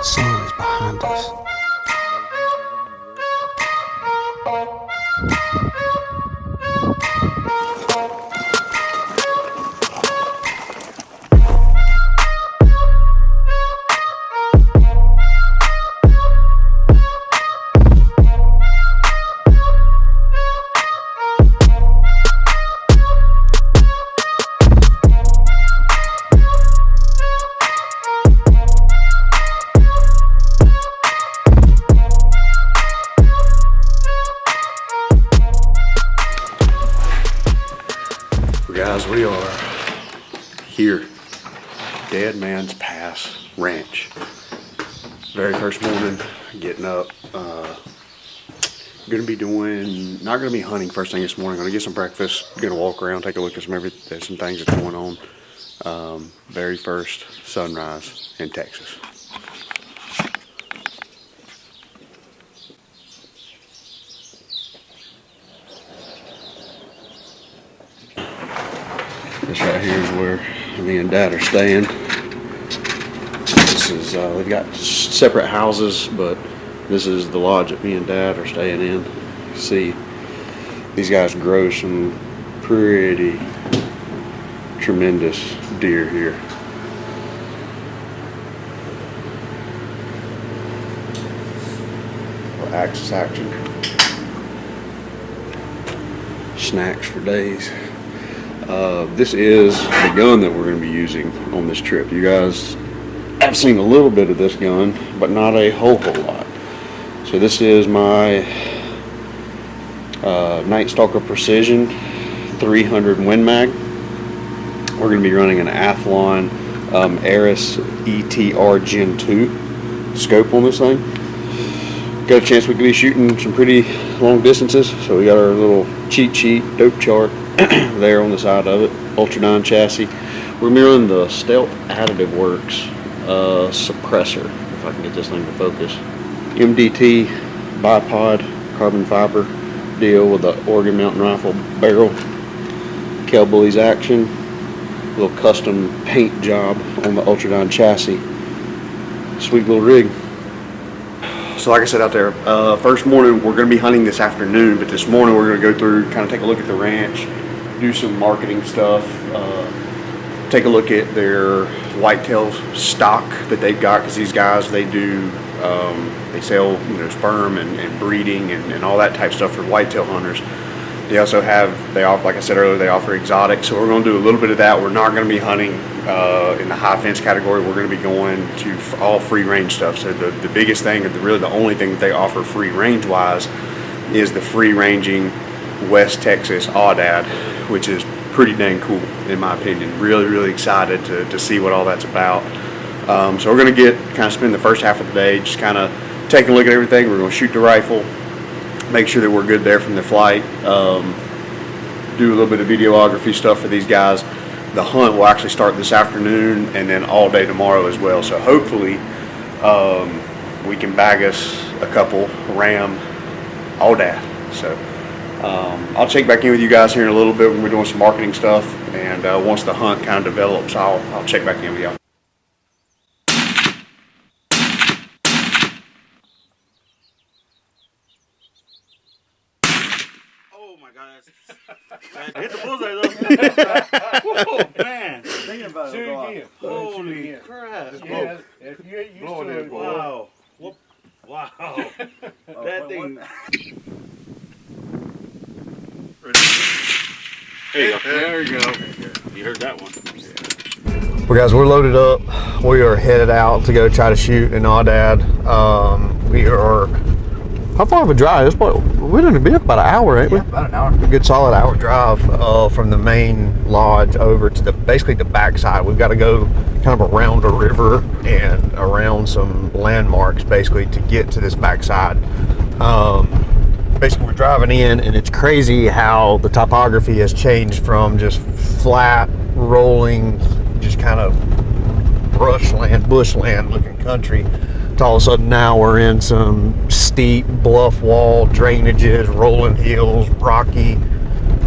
sun is behind us. Guys, we are here, Dead Man's Pass Ranch. Very first morning, getting up. Gonna be doing, not gonna be hunting first thing this morning. Gonna get some breakfast. Gonna walk around, take a look at some things that's going on. Very first sunrise in Texas. This right here is where me and Dad are staying. This is, we've got separate houses, but this is the lodge that me and Dad are staying in. You see, these guys grow some pretty tremendous deer here. Axis action. Snacks for days. This is the gun that we're going to be using on this trip. You guys have seen a little bit of this gun, but not a whole lot. So this is my Night Stalker Precision 300 Win Mag. We're going to be running an Athlon Aris ETR Gen 2 scope on this thing. Got a chance we could be shooting some pretty long distances, so we got our little cheat sheet, dope chart there on the side of it, Ultradyn chassis. We're going to be running the Stealth Additive Works suppressor, if I can get this thing to focus. MDT bipod carbon fiber deal with the Oregon Mountain Rifle barrel. Kelbully's action, little custom paint job on the Ultradyn chassis. Sweet little rig. So like I said out there, first morning we're going to be hunting this afternoon, but this morning we're going to go through, kind of take a look at the ranch, do some marketing stuff, take a look at their whitetail stock that they've got, because these guys, they do, they sell, you know, sperm and breeding and all that type of stuff for whitetail hunters. They also have, they offer, like I said earlier, they offer exotics, so we're going to do a little bit of that. We're not going to be hunting in the high fence category. We're going to be going to all free range stuff. So the biggest thing, or really the only thing that they offer free range wise, is the free ranging West Texas Aoudad, which is pretty dang cool in my opinion. Really excited to see what all that's about. So we're going to kind of spend the first half of the day just kind of taking a look at everything. We're going to shoot the rifle, make sure that we're good there from the flight, do a little bit of videography stuff for these guys. The hunt will actually start this afternoon and then all day tomorrow as well. So hopefully we can bag us a couple ram Aoudad. So I'll check back in with you guys here in a little bit when we're doing some marketing stuff, and once the hunt kind of develops, I'll check back in with y'all. Oh my God, hit the bullseye though. Oh man, thinking about it. Holy crap! Yeah, if you ain't used to it, wow, wow, that thing. There you go. You heard that one. Well guys, we're loaded up. We are headed out to go try to shoot an Aoudad. We are, how far of a drive? We're going to be up about an hour, ain't we? about an hour. A good solid hour drive from the main lodge over to basically the backside. We've got to go kind of around a river and around some landmarks basically to get to this backside. Basically we're driving in, and it's crazy how the topography has changed from just flat, rolling, just kind of bushland looking country, to all of a sudden now we're in some steep bluff wall drainages, rolling hills, rocky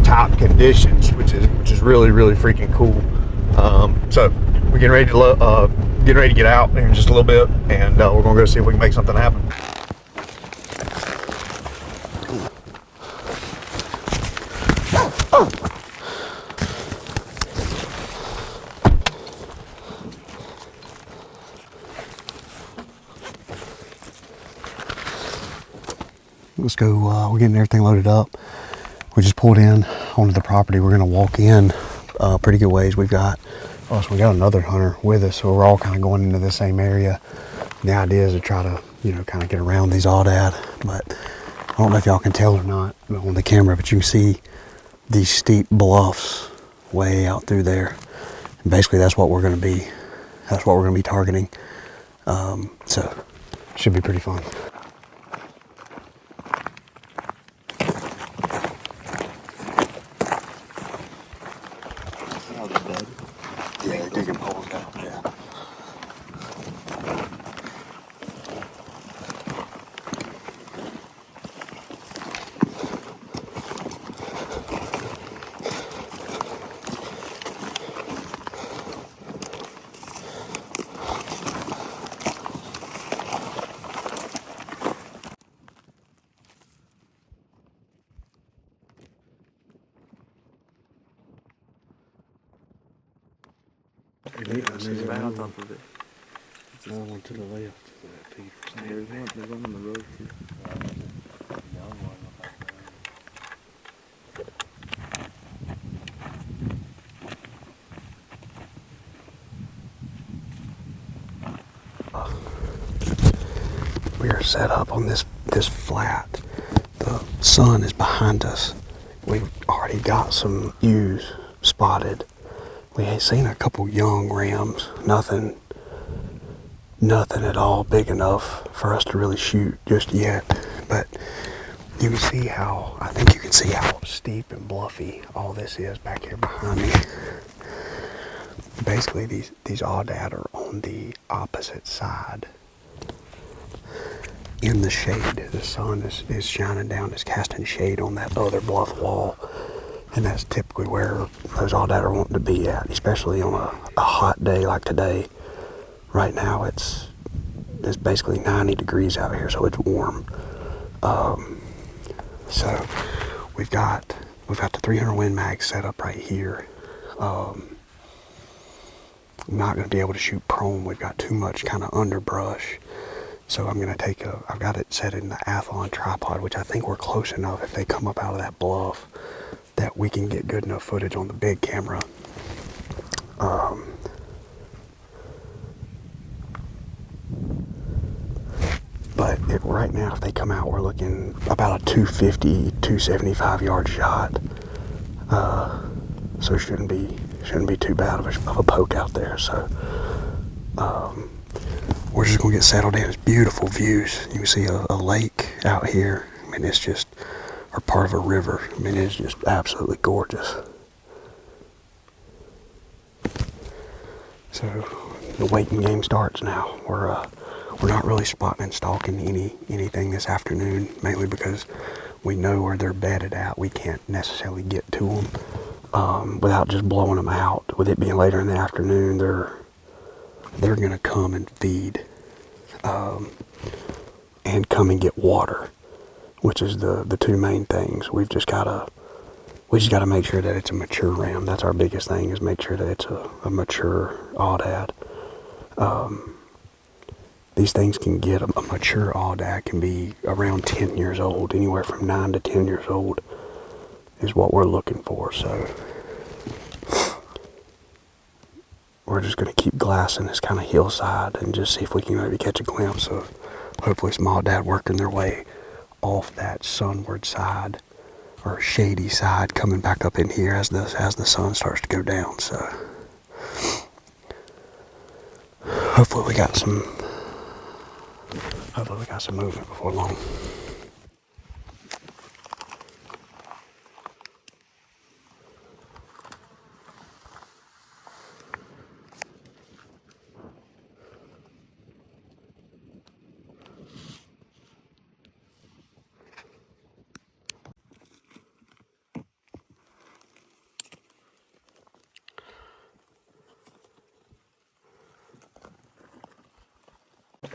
top conditions, which is really freaking cool. So we're getting ready to getting ready to get out in just a little bit, and we're gonna go see if we can make something happen. Let's go, we're getting everything loaded up. We just pulled in onto the property. We're gonna walk in pretty good ways. We got another hunter with us, so we're all kind of going into the same area. And the idea is to try to, kind of get around these Aoudad, but I don't know if y'all can tell or not on the camera, but you can see these steep bluffs way out through there. And basically that's what we're gonna be targeting. So should be pretty fun. Yeah, they're digging holes out, yeah. It's right on top of it. Another one to the left. There's one on the road too. We are set up on this flat. The sun is behind us. We've already got some ewes spotted. We ain't seen a couple young rams. Nothing at all big enough for us to really shoot just yet. But you can see how steep and bluffy all this is back here behind me. Basically, these Aoudad are on the opposite side. In the shade, the sun is shining down, it's casting shade on that other bluff wall, and that's typically where those Aoudad are wanting to be at, especially on a hot day like today. Right now it's basically 90 degrees out here, so it's warm. So we've got the 300 Win Mag set up right here. I'm not going to be able to shoot prone. We've got too much kind of underbrush. So I'm going to I've got it set in the Athlon tripod, which I think we're close enough if they come up out of that bluff that we can get good enough footage on the big camera. But right now, if they come out, we're looking about a 250, 275 yard shot. So it shouldn't be too bad of a poke out there. So we're just gonna get settled in. It's beautiful views. You can see a lake out here. I mean, it's just, or part of a river. I mean, it's just absolutely gorgeous. So the waiting game starts now. We're not really spotting and stalking anything this afternoon, mainly because we know where they're bedded at. We can't necessarily get to them without just blowing them out. With it being later in the afternoon, they're gonna come and feed and come and get water, which is the two main things. We just gotta make sure that it's a mature ram. That's our biggest thing, is make sure that it's a mature Aoudad. These things can get, a mature Aoudad can be around 10 years old. Anywhere from 9 to 10 years old is what we're looking for. So we're just going to keep glassing this kind of hillside and just see if we can maybe catch a glimpse of hopefully some Aoudad working their way off that sunward side or shady side, coming back up in here as the sun starts to go down. So hopefully we got some movement before long.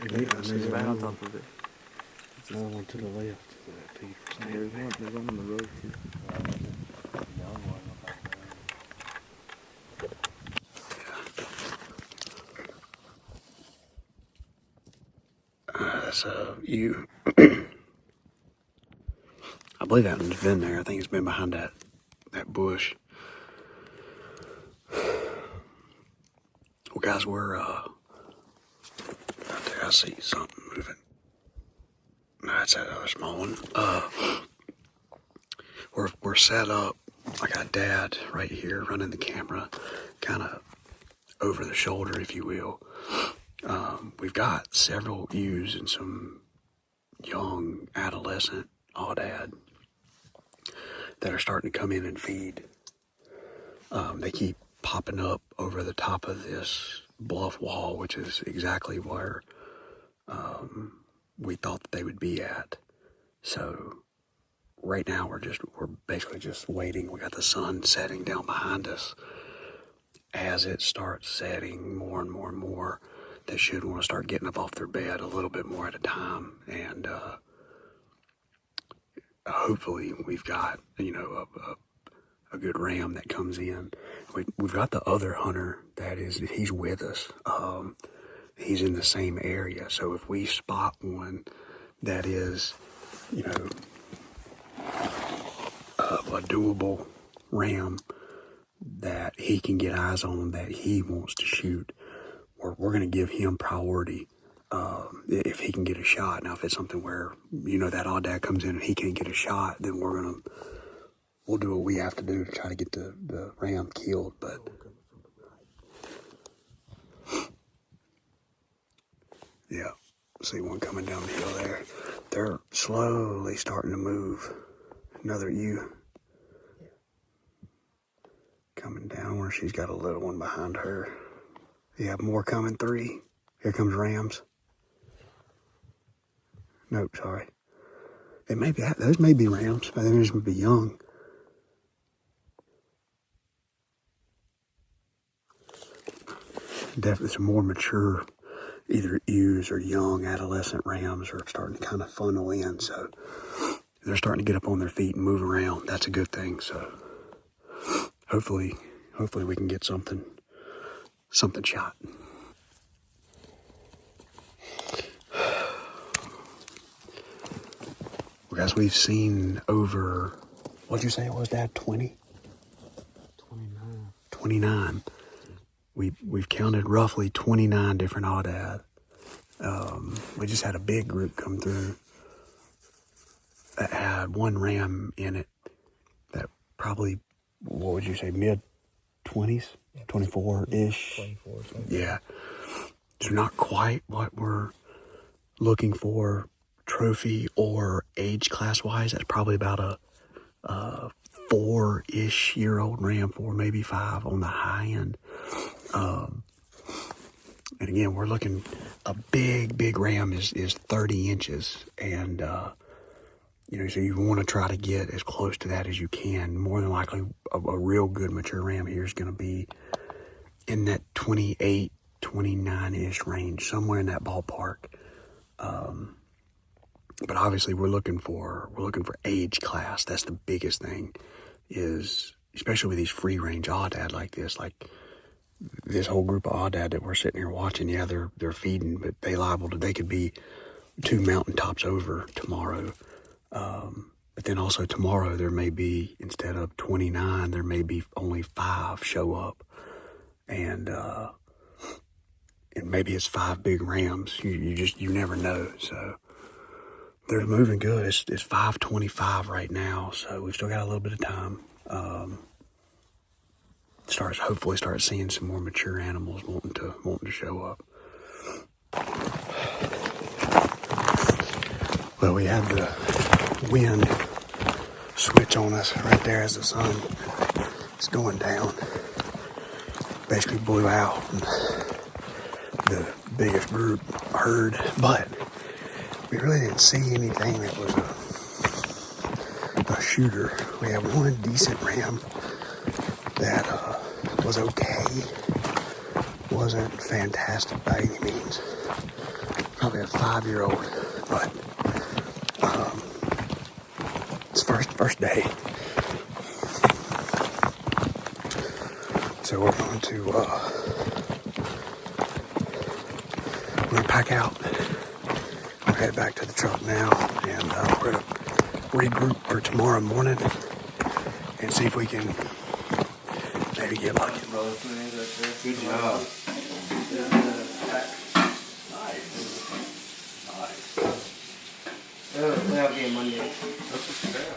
There's a van on top of it. Another one to the left. There's one on the road too. So you, I believe that one's been there. I think it's been behind that bush. Well, guys, we're out there. I see something moving. No, that's that other small one. We're set up. I got Dad right here running the camera, kind of over the shoulder, if you will. We've got several ewes and some young adolescent Aoudad that are starting to come in and feed. They keep popping up over the top of this bluff wall, which is exactly where we thought that they would be at. So right now we're basically just waiting. We got the sun setting down behind us. As it starts setting more and more and more, they should want to start getting up off their bed a little bit more at a time. And hopefully we've got, a good ram that comes in. We've got the other hunter he's with us. He's in the same area. So if we spot one that is, a doable ram that he can get eyes on, that he wants to shoot, we're going to give him priority if he can get a shot. Now, if it's something where, that Aoudad comes in and he can't get a shot, then we'll do what we have to do to try to get the ram killed. But yeah, see one coming down the hill there. They're slowly starting to move. Another ewe coming down where she's got a little one behind her. You have more coming, 3. Here comes rams. Nope, sorry. Those may be rams. I think they're just going to be young. Definitely some more mature, either ewes or young adolescent rams are starting to kind of funnel in. So they're starting to get up on their feet and move around. That's a good thing. So hopefully we can get something shot. Well, guys, we've seen over, what'd you say it was, Dad? 20? 29. We've counted roughly 29 different Aoudad. We just had a big group come through that had one ram in it that probably, what would you say, mid-20s? 24-ish? 24. Yeah. So not quite what we're looking for trophy or age class-wise. That's probably about a 4-ish year old ram, 4, maybe 5 on the high end. And again, we're looking, a big ram is 30 inches. And, so you want to try to get as close to that as you can. More than likely, a real good mature ram here is going to be in that 28, 29-ish range, somewhere in that ballpark. But obviously we're looking for age class. That's the biggest thing, is especially with these free range Aoudad like this whole group of Aoudad that we're sitting here watching. Yeah, they're feeding, but they could be 2 mountaintops over tomorrow. But then also tomorrow there may be, instead of 29, there may be only 5 show up, and maybe it's 5 big rams. You never know. So they're moving good. It's 5:25 right now, so we've still got a little bit of time. Hopefully start seeing some more mature animals wanting to show up. Well, we had the wind switch on us right there as the sun is going down. Basically blew out, and the biggest group heard, but we really didn't see anything that was a shooter. We had one decent ram that was okay. Wasn't fantastic by any means. Probably actually a 5-year-old, but it's first day. So we're going to pack out. We'll head back to the truck now, and we're gonna regroup for tomorrow morning and see if we can maybe get lucky. Good job.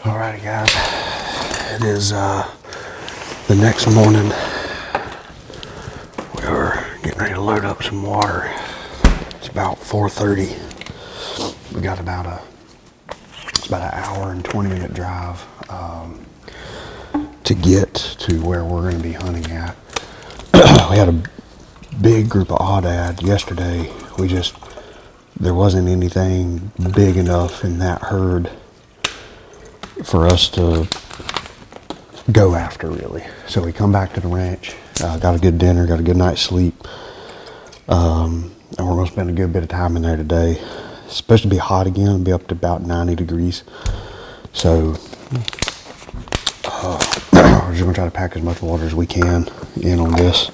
Alrighty, guys. It is the next morning. We're getting ready to load up some water. It's about 4:30. We got it's about an hour and 20-minute drive to get to where we're going to be hunting at. We had a big group of Aoudad yesterday. There wasn't anything big enough in that herd for us to go after, really. So we come back to the ranch, got a good dinner, got a good night's sleep, and we're going to spend a good bit of time in there today. It's supposed to be hot again, it'll be up to about 90 degrees. So we're just going to try to pack as much water as we can in on this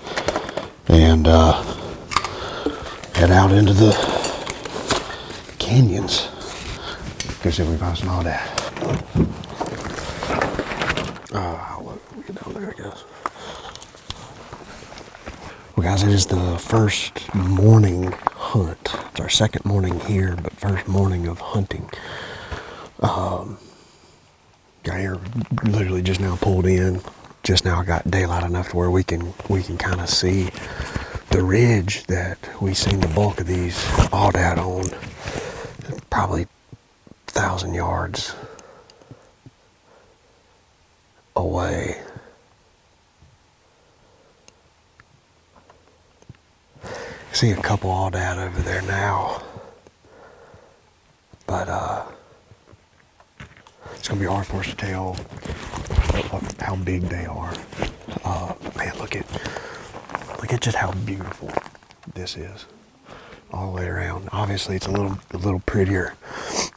and head out into the canyons. Go see if we can find some Aoudad. We'll get down there, I guess. Well, guys, it is the first morning hunt. It's our second morning here, but first morning of hunting. Got here literally just now pulled in. Just now got daylight enough to where we can kind of see the ridge that we seen the bulk of these Aoudad on. Probably 1,000 yards away. See a couple Aoudad over there now, but it's gonna be hard for us to tell how big they are. Man, look at just how beautiful this is all the way around. Obviously, it's a little prettier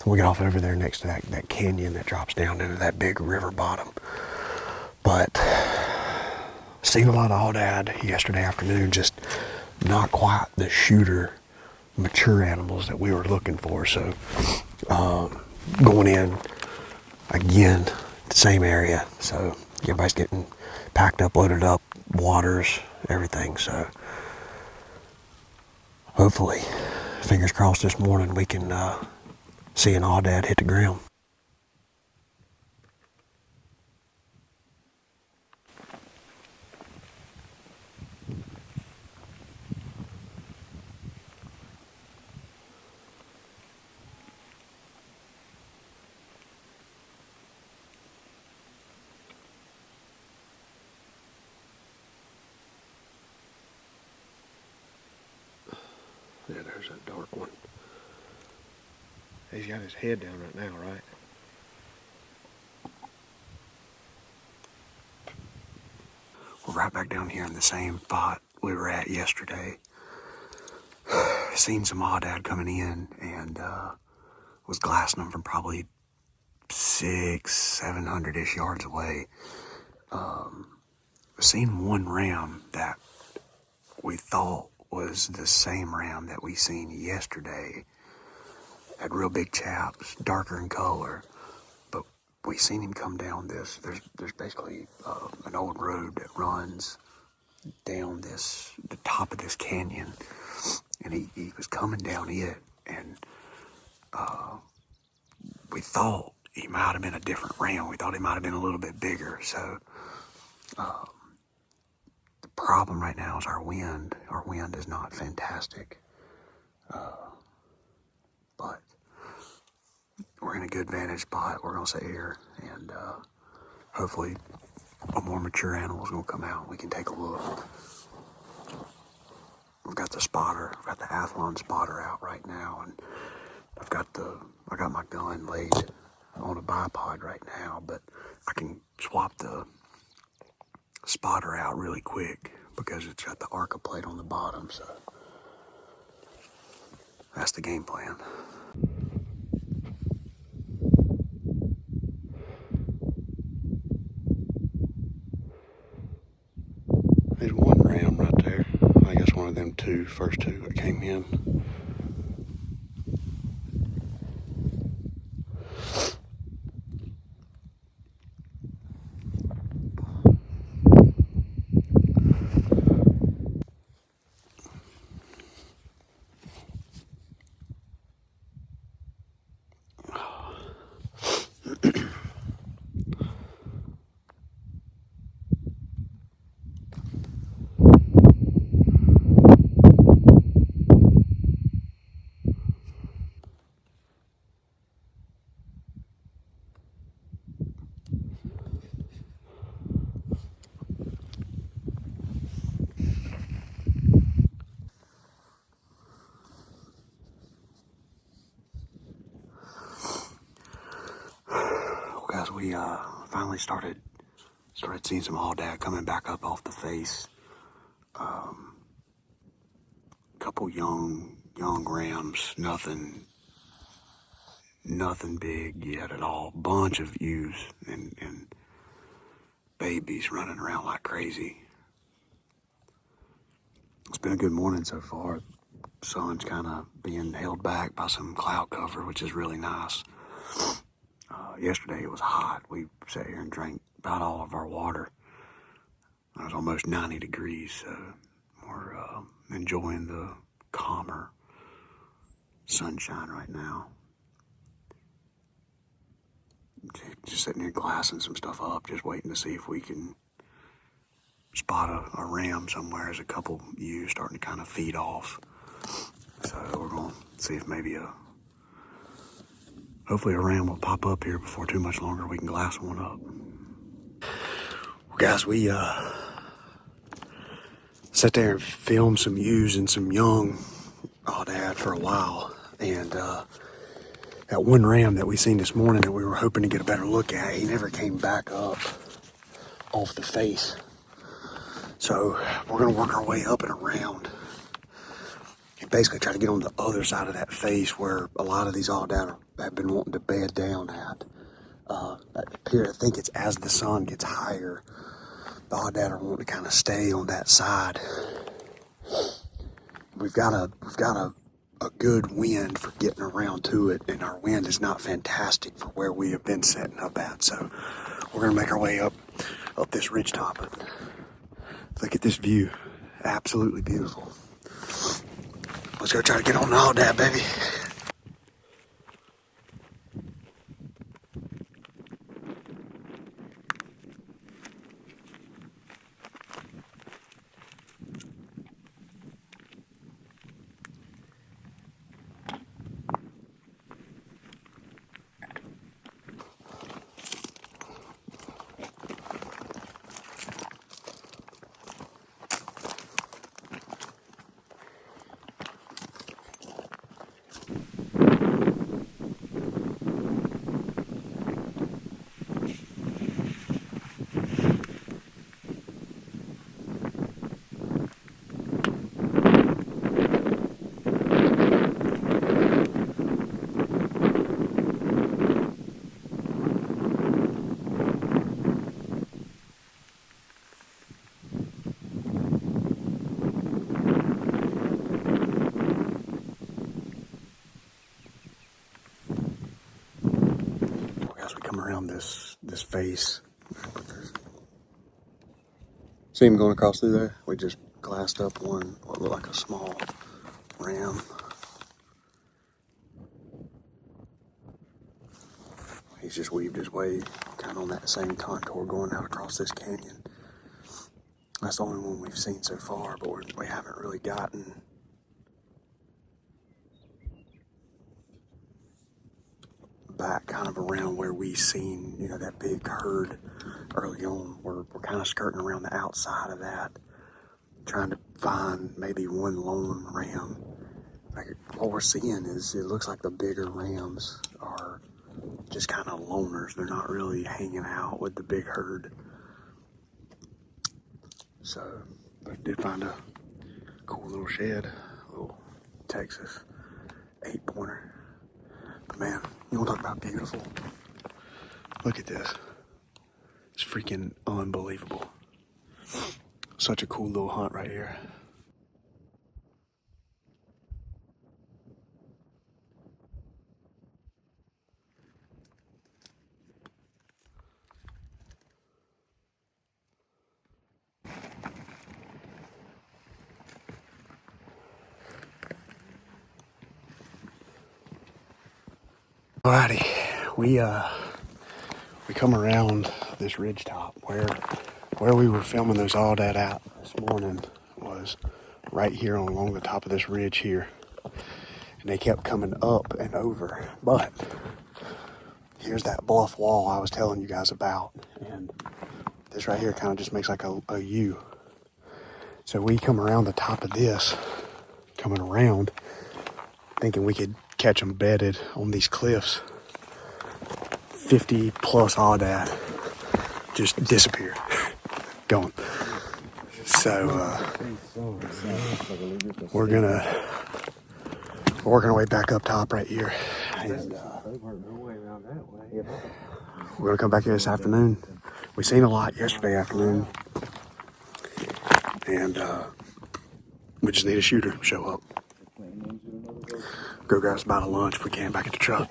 when we get off over there next to that canyon that drops down into that big river bottom. But seen a lot of Aoudad yesterday afternoon, just not quite the shooter mature animals that we were looking for. So going in again, the same area. So everybody's getting packed up, loaded up, waters, everything. So hopefully, fingers crossed, this morning we can see an Aoudad hit the ground. Yeah, there's that dark one. He's got his head down right now, right? We're right back down here in the same spot we were at yesterday. Seen some Aoudad coming in and was glassing them from probably 600-700-ish yards away. Seen one ram that we thought was the same ram that we seen yesterday. Had real big chaps, darker in color, but we seen him come down this. There's basically an old road that runs down the top of this canyon, and he was coming down it, and we thought he might have been a different ram. We thought he might have been a little bit bigger. So the problem right now is our wind. Our wind is not fantastic, but we're in a good vantage spot. We're gonna sit here, and hopefully a more mature animal is gonna come out and we can take a look. We've got the spotter. I've got the Athlon spotter out right now, and I got my gun laid on a bipod right now, but I can swap the spotter out really quick because it's got the ARCA plate on the bottom. So That's the game plan. There's one ram right there. I guess one of them first two that came in. Guys, we finally started seeing some Aoudad coming back up off the face. Couple young rams, nothing big yet at all. Bunch of ewes and babies running around like crazy. It's been a good morning so far. Sun's kind of being held back by some cloud cover, which is really nice. Yesterday it was hot. We sat here and drank about all of our water. It was almost 90 degrees, so we're enjoying the calmer sunshine right now. Just sitting here glassing some stuff up, just waiting to see if we can spot a ram somewhere. There's a couple ewes starting to kind of feed off. So we're going to see if maybe hopefully a ram will pop up here before too much longer. We can glass one up. Well, guys, we sat there and filmed some ewes and some young Aoudad for a while. And that one ram that we seen this morning that we were hoping to get a better look at, he never came back up off the face. So we're going to work our way up and around and basically try to get on the other side of that face where a lot of these Aoudad have been wanting to bed down at. I think it's as the sun gets higher, the Aoudad are wanting to kind of stay on that side. We've got a good wind for getting around to it, and our wind is not fantastic for where we have been setting up at. So we're going to make our way up this ridge top. Look at this view. Absolutely beautiful. Let's go try to get on the Aoudad, baby. As we come around this face, see him going across through there? We just glassed up one, what looked like a small ram. He's just weaved his way kind of on that same contour going out across this canyon. That's the only one we've seen so far, but we haven't really gotten back kind of around where we seen, that big herd early on. We're kind of skirting around the outside of that, trying to find maybe one lone ram. Like, what we're seeing is it looks like the bigger rams are just kind of loners. They're not really hanging out with the big herd. So, but I did find a cool little shed, a little Texas 8-pointer. But man, you want to talk about beautiful? Look at this. It's freaking unbelievable. Such a cool little hunt right here. Alrighty, we come around this ridge top where we were filming those Aoudad out this morning was right here along the top of this ridge here, and they kept coming up and over. But here's that bluff wall I was telling you guys about, and this right here kind of just makes like a U. So we come around the top of this, coming around, thinking we could catch them bedded on these cliffs. 50 plus Aoudad just disappeared, gone. So we're working our way back up top right here, and we're gonna come back here this afternoon. We seen a lot yesterday afternoon, and we just need a shooter to show up. Go grab us about a lunch if we can back at the truck.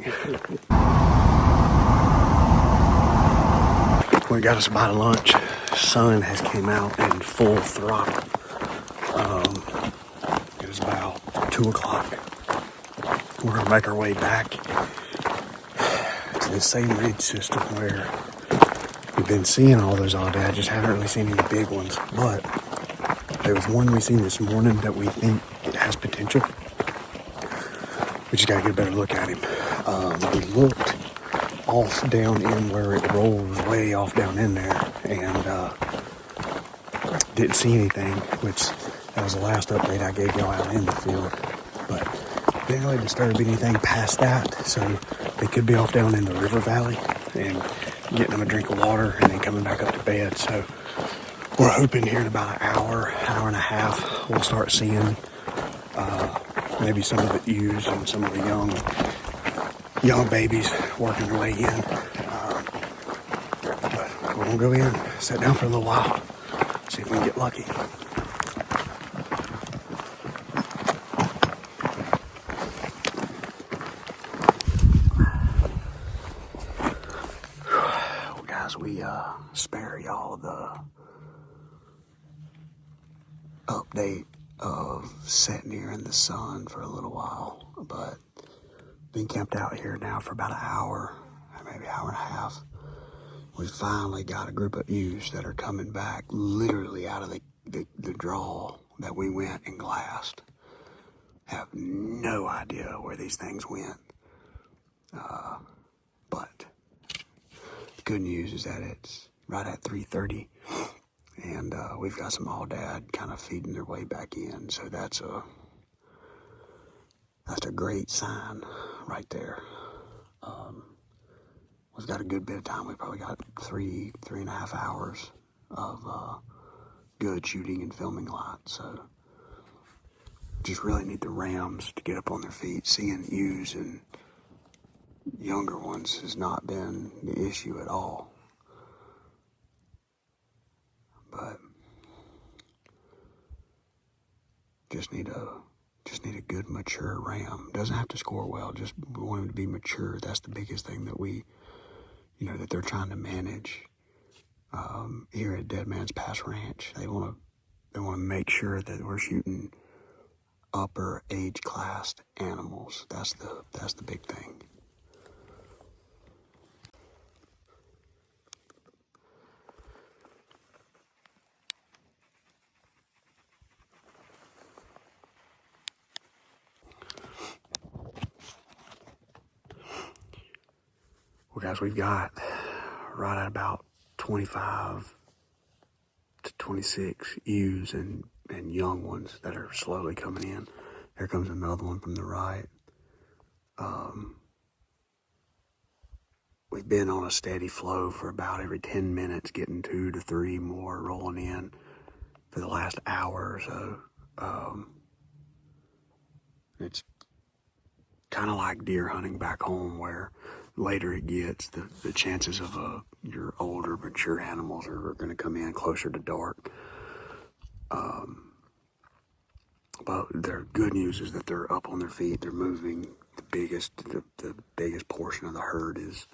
We got us about a lunch. Sun has came out in full throttle. It is about 2 o'clock. We're gonna make our way back to the same ridge system where we've been seeing all those Aoudad, just haven't really seen any big ones. But there was one we seen this morning that we think it has potential. We just gotta get a better look at him. We looked off down in where it rolls way off down in there, and didn't see anything, which that was the last update I gave y'all out in the field. But didn't really disturb anything past that, so they could be off down in the river valley and getting them a drink of water and then coming back up to bed. So we're hoping here in about an hour and a half, we'll start seeing maybe some of the ewes and some of the young babies working their way in. But we're gonna go in, sit down for a little while, see if we can get lucky. Well, guys, we spare y'all the update of sitting here in the sun for a little while, but been camped out here now for about an hour, maybe an hour and a half. We finally got a group of ewes that are coming back literally out of the draw that we went and glassed. Have no idea where these things went. But the good news is that it's right at 3:30. And we've got some Aoudad kind of feeding their way back in, so that's a great sign right there. We've got a good bit of time. We probably got three and a half hours of good shooting and filming light. So just really need the rams to get up on their feet. Seeing ewes and younger ones has not been the issue at all. But just need a good mature ram. Doesn't have to score well, just want him to be mature. That's the biggest thing that that they're trying to manage here at Dead Man's Pass Ranch. They want to make sure that we're shooting upper age class animals. That's the big thing. Well, guys, we've got right at about 25 to 26 ewes and young ones that are slowly coming in. Here comes another one from the right. We've been on a steady flow for about every 10 minutes, getting 2 to 3 more rolling in for the last hour or so. It's kind of like deer hunting back home, where later it gets, the chances of your older, mature animals are going to come in closer to dark. But their good news is that they're up on their feet, they're moving. The biggest portion of the herd is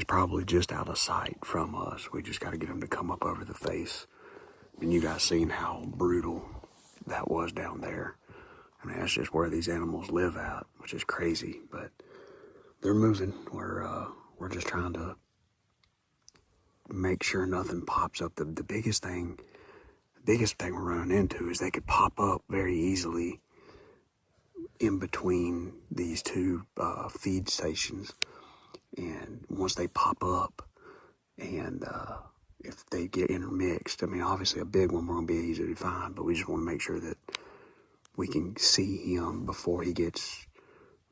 probably just out of sight from us. We just got to get them to come up over the face. And you guys seen how brutal that was down there. I mean, that's just where these animals live at, which is crazy. But they're moving. We're just trying to make sure nothing pops up. The biggest thing we're running into is they could pop up very easily in between these two feed stations. And once they pop up, and if they get intermixed, I mean, obviously a big one we're going to be easy to find, but we just want to make sure that we can see him before he gets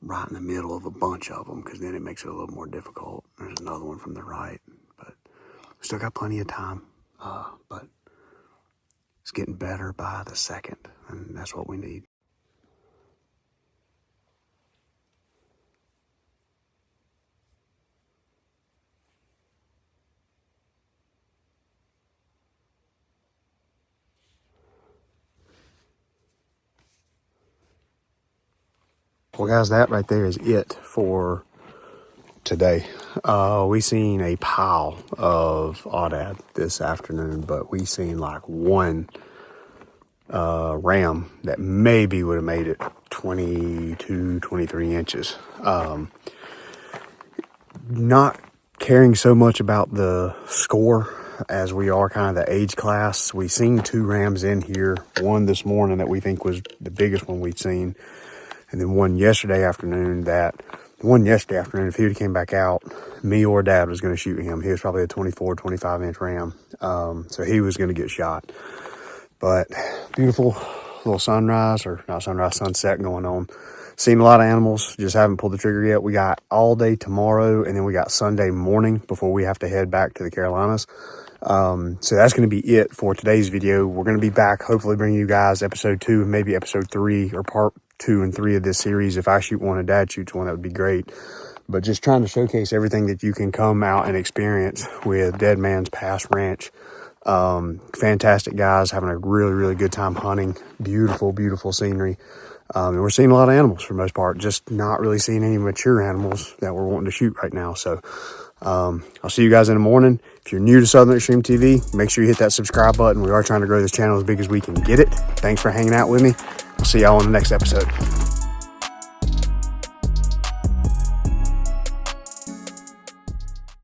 right in the middle of a bunch of them, because then it makes it a little more difficult. There's another one from the right, but we still got plenty of time, but it's getting better by the second, and that's what we need. Well, guys, that right there is it for today. We seen a pile of Aoudad this afternoon, but we seen like one ram that maybe would have made it 22, 23 inches. Not caring so much about the score as we are kind of the age class. We seen 2 rams in here, one this morning that we think was the biggest one we'd seen. And then one yesterday afternoon, if he would have came back out, me or Dad was going to shoot him. He was probably a 24, 25 inch ram. So he was going to get shot. But beautiful little sunset going on. Seen a lot of animals, just haven't pulled the trigger yet. We got all day tomorrow, and then we got Sunday morning before we have to head back to the Carolinas. So that's going to be it for today's video. We're going to be back, hopefully bringing you guys episode 2 and maybe episode 3 or part 2 and 3 of this series. If I shoot one and Dad shoots one, that would be great. But just trying to showcase everything that you can come out and experience with Dead Man's Pass Ranch. Fantastic guys, having a really, really good time hunting. Beautiful, beautiful scenery. And we're seeing a lot of animals for the most part, just not really seeing any mature animals that we're wanting to shoot right now. So I'll see you guys in the morning. If you're new to Southern Extreme TV, make sure you hit that subscribe button. We are trying to grow this channel as big as we can get it. Thanks for hanging out with me. I'll see y'all on the next episode.